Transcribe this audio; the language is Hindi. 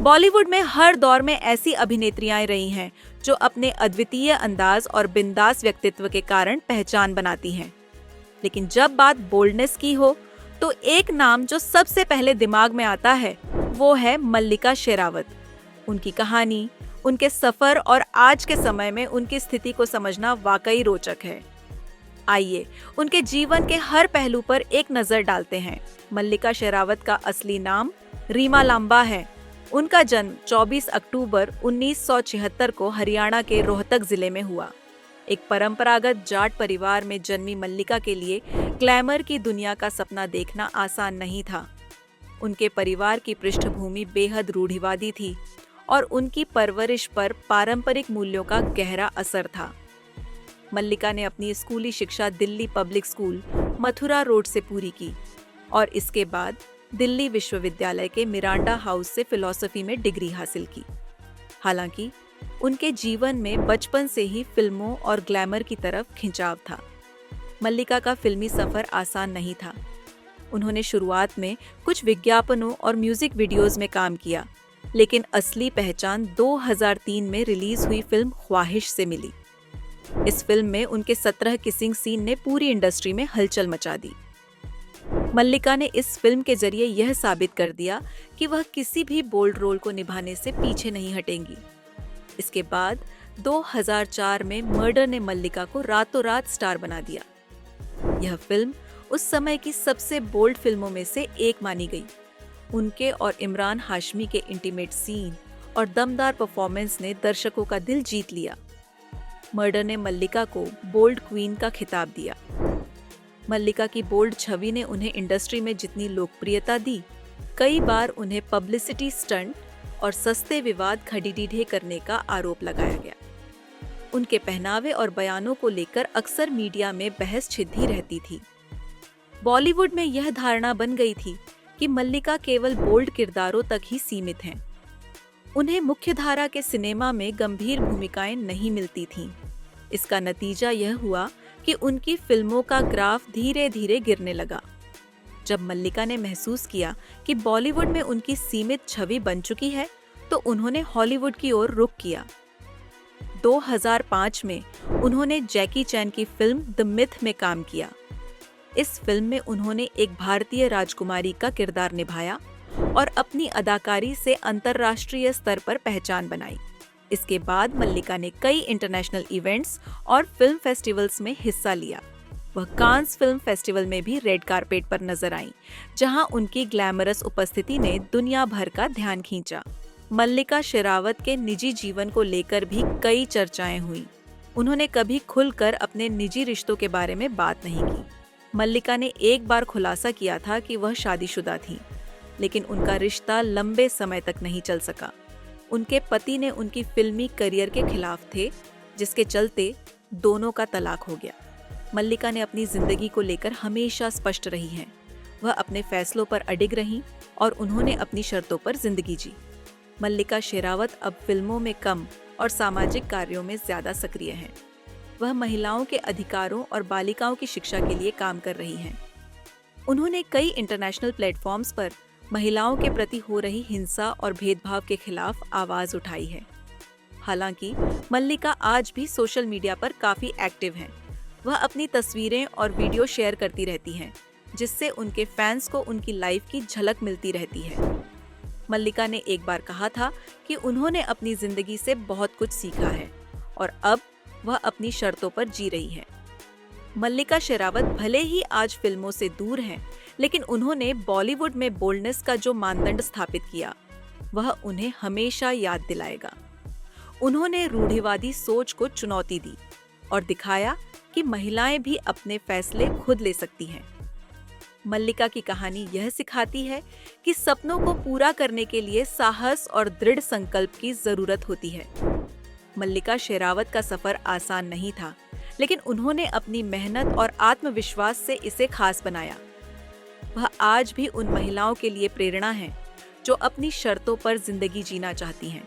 बॉलीवुड में हर दौर में ऐसी अभिनेत्रियां रही हैं जो अपने अद्वितीय अंदाज और बिंदास व्यक्तित्व के कारण पहचान बनाती हैं। लेकिन जब बात बोल्डनेस की हो तो एक नाम जो सबसे पहले दिमाग में आता है वो है मल्लिका शेरावत। उनकी कहानी, उनके सफर और आज के समय में उनकी स्थिति को समझना वाकई रोचक है। आइए उनके जीवन के हर पहलू पर एक नजर डालते हैं। मल्लिका शेरावत का असली नाम रीमा लांबा है। उनका जन्म 24 अक्टूबर 1976 को हरियाणा के रोहतक जिले में हुआ। एक परंपरागत जाट परिवार में जन्मी मल्लिका के लिए ग्लैमर की दुनिया का सपना देखना आसान नहीं था। उनके परिवार की पृष्ठभूमि बेहद रूढ़िवादी थी और उनकी परवरिश पर पारंपरिक मूल्यों का गहरा असर था। मल्लिका ने अपनी स्कूली शिक्षा Delhi public school, Mathura road से पूरी की और इसके बाद दिल्ली विश्वविद्यालय के मिरांडा हाउस से फिलॉसफी में डिग्री हासिल की। हालांकि उनके जीवन में बचपन से ही फिल्मों और ग्लैमर की तरफ खिंचाव था। मल्लिका का फिल्मी सफर आसान नहीं था। उन्होंने शुरुआत में कुछ विज्ञापनों और म्यूजिक वीडियोस में काम किया, लेकिन असली पहचान 2003 में रिलीज हुई फिल्म ख्वाहिश से मिली। इस फिल्म में उनके 17 किसिंग सीन ने पूरी इंडस्ट्री में हलचल मचा दी। मल्लिका ने इस फिल्म के जरिए यह साबित कर दिया कि वह किसी भी बोल्ड रोल को निभाने से पीछे नहीं हटेंगी। इसके बाद 2004 में मर्डर ने मल्लिका को रातों रात स्टार बना दिया। यह फिल्म उस समय की सबसे बोल्ड फिल्मों में से एक मानी गई। उनके और इमरान हाशमी के इंटीमेट सीन और दमदार परफॉर्मेंस ने दर्शकों का दिल जीत लिया। मर्डर ने मल्लिका को बोल्ड क्वीन का खिताब दिया। मल्लिका की बोल्ड छवि ने उन्हें इंडस्ट्री में जितनी लोकप्रियता दी, कई बार उन्हें पब्लिसिटी स्टंट और सस्ते विवाद खड़ीडीढे करने का आरोप लगाया गया। उनके पहनावे और बयानों को लेकर अक्सर मीडिया में बहस छिड़ी रहती थी। बॉलीवुड में यह धारणा बन गई थी कि मल्लिका केवल बोल्ड किरदारों तक ही सीमित हैं। उन्हें मुख्यधारा के सिनेमा में गंभीर भूमिकाएं नहीं मिलती थीं। इसका नतीजा यह हुआ कि उनकी फिल्मों का ग्राफ धीरे धीरे गिरने लगा। जब मल्लिका ने महसूस किया कि बॉलीवुड में उनकी सीमित छवि बन चुकी है, तो उन्होंने हॉलीवुड की ओर रुख किया। 2005 में उन्होंने जैकी चैन की फिल्म द मिथ में काम किया। इस फिल्म में उन्होंने एक भारतीय राजकुमारी का किरदार निभाया और अपनी अदाकारी से अंतर्राष्ट्रीय स्तर पर पहचान बनाई। इसके बाद मल्लिका ने कई इंटरनेशनल इवेंट्स और फिल्म फेस्टिवल्स में हिस्सा लिया। वह कांस फिल्म फेस्टिवल में भी रेड कारपेट पर नजर आईं, जहां उनकी ग्लैमरस उपस्थिति ने दुनिया भर का ध्यान खींचा। मल्लिका शेरावत के निजी जीवन को लेकर भी कई चर्चाएं हुई। उन्होंने कभी खुलकर अपने निजी रिश्तों के बारे में बात नहीं की। मल्लिका ने एक बार खुलासा किया था कि वह शादीशुदा थी, लेकिन उनका रिश्ता लंबे समय तक नहीं चल सका। उनके पति ने उनकी फिल्मी करियर के खिलाफ थे, जिसके चलते दोनों का तलाक हो गया। मल्लिका ने अपनी जिंदगी को लेकर हमेशा स्पष्ट रही हैं। वह अपने फैसलों पर अडिग रहीं और उन्होंने अपनी शर्तों पर जिंदगी जी। मल्लिका शेरावत अब फिल्मों में कम और सामाजिक कार्यों में ज्यादा सक्रिय हैं। वह महिलाओं के अधिकारों और बालिकाओं की शिक्षा के लिए काम कर रही हैं। उन्होंने कई इंटरनेशनल प्लेटफॉर्म्स पर महिलाओं के प्रति हो रही हिंसा और भेदभाव के खिलाफ आवाज उठाई है। हालांकि मल्लिका आज भी सोशल मीडिया पर काफी एक्टिव हैं। वह अपनी तस्वीरें और वीडियो शेयर करती रहती हैं, जिससे उनके फैंस को उनकी लाइफ की झलक मिलती रहती है। मल्लिका ने एक बार कहा था कि उन्होंने अपनी जिंदगी से बहुत कुछ सीखा है और अब वह अपनी शर्तों पर जी रही है। मल्लिका शेरावत भले ही आज फिल्मों से दूर हैं, लेकिन उन्होंने बॉलीवुड में बोल्डनेस का जो मानदंड स्थापित किया, वह उन्हें हमेशा याद दिलाएगा। उन्होंने रूढ़िवादी सोच को चुनौती दी और दिखाया कि महिलाएं भी अपने फैसले खुद ले सकती हैं। मल्लिका की कहानी यह सिखाती है कि सपनों को पूरा करने के लिए साहस और दृढ़ संकल्प की जरूरत होती है। मल्लिका शेरावत का सफर आसान नहीं था, लेकिन उन्होंने अपनी मेहनत और आत्मविश्वास से इसे खास बनाया। वह आज भी उन महिलाओं के लिए प्रेरणा है जो अपनी शर्तों पर जिंदगी जीना चाहती हैं।